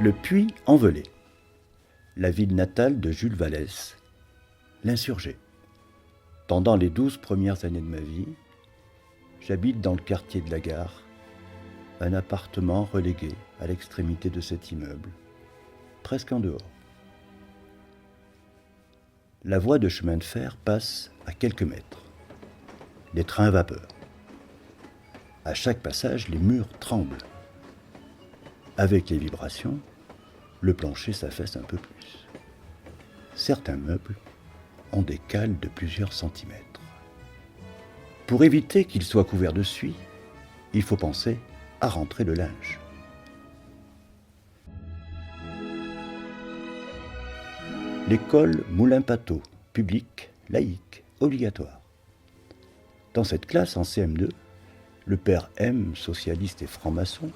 Le Puy-en-Velay, la ville natale de Jules Vallès, l'insurgé. Pendant les 12 premières années de ma vie, j'habite dans le quartier de la Gare, un appartement relégué à l'extrémité de cet immeuble, presque en dehors. La voie de chemin de fer passe à quelques mètres. Les trains à vapeur. À chaque passage, les murs tremblent. Avec les vibrations, le plancher s'affaisse un peu plus. Certains meubles ont des cales de plusieurs centimètres. Pour éviter qu'ils soient couverts de suie, il faut penser à rentrer le linge. L'école Moulin-Patot, publique, laïque, obligatoire. Dans cette classe, en CM2, le père M, socialiste et franc-maçon,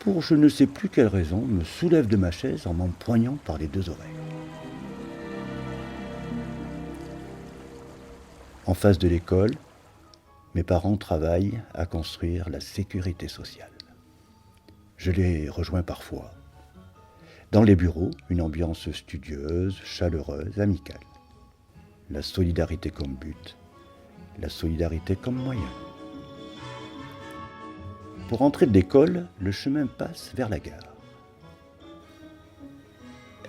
pour je ne sais plus quelle raison, me soulève de ma chaise en m'empoignant par les deux oreilles. En face de l'école, mes parents travaillent à construire la sécurité sociale. Je les rejoins parfois. Dans les bureaux, une ambiance studieuse, chaleureuse, amicale. La solidarité comme but, la solidarité comme moyen. Pour entrer de l'école, le chemin passe vers la gare.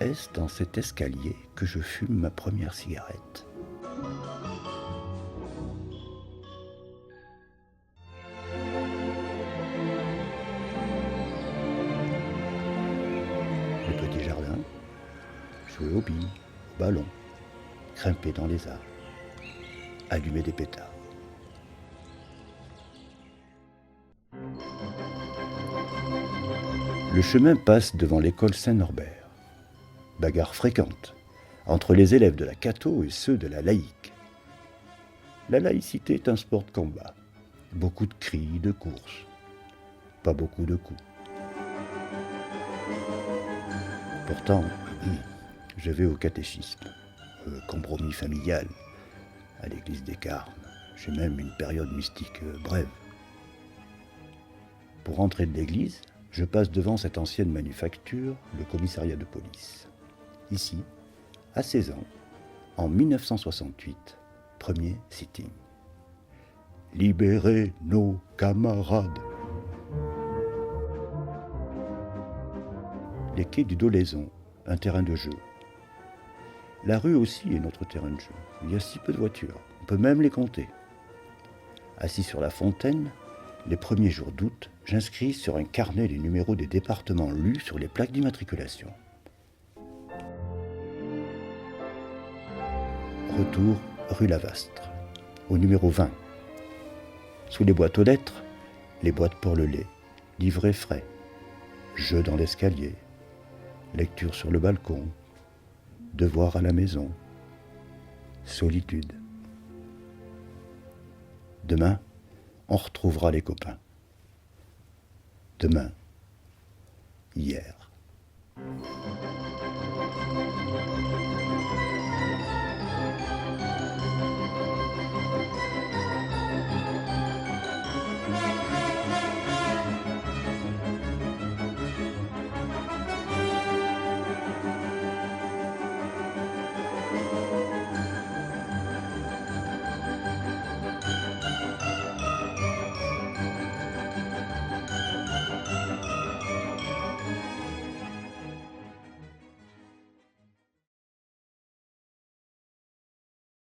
Est-ce dans cet escalier que je fume ma première cigarette ? Le petit jardin, jouer aux billes, au ballon, grimper dans les arbres, allumer des pétards. Le chemin passe devant l'école Saint-Norbert. Bagarre fréquente entre les élèves de la Cato et ceux de la laïque. La laïcité est un sport de combat. Beaucoup de cris, de courses. Pas beaucoup de coups. Pourtant, je vais au catéchisme, compromis familial, à l'église des Carmes. J'ai même une période mystique brève. Pour entrer de l'église, je passe devant cette ancienne manufacture, le commissariat de police. Ici, à 16 ans, en 1968, premier sitting. Libérez nos camarades. Les quais du Dolaizon, un terrain de jeu. La rue aussi est notre terrain de jeu. Il y a si peu de voitures, on peut même les compter. Assis sur la fontaine, les premiers jours d'août, j'inscris sur un carnet les numéros des départements lus sur les plaques d'immatriculation. Retour rue Lavastre, au numéro 20. Sous les boîtes aux lettres, les boîtes pour le lait, livrets frais, jeux dans l'escalier, lecture sur le balcon, devoir à la maison, solitude. Demain, on retrouvera les copains. Demain, hier.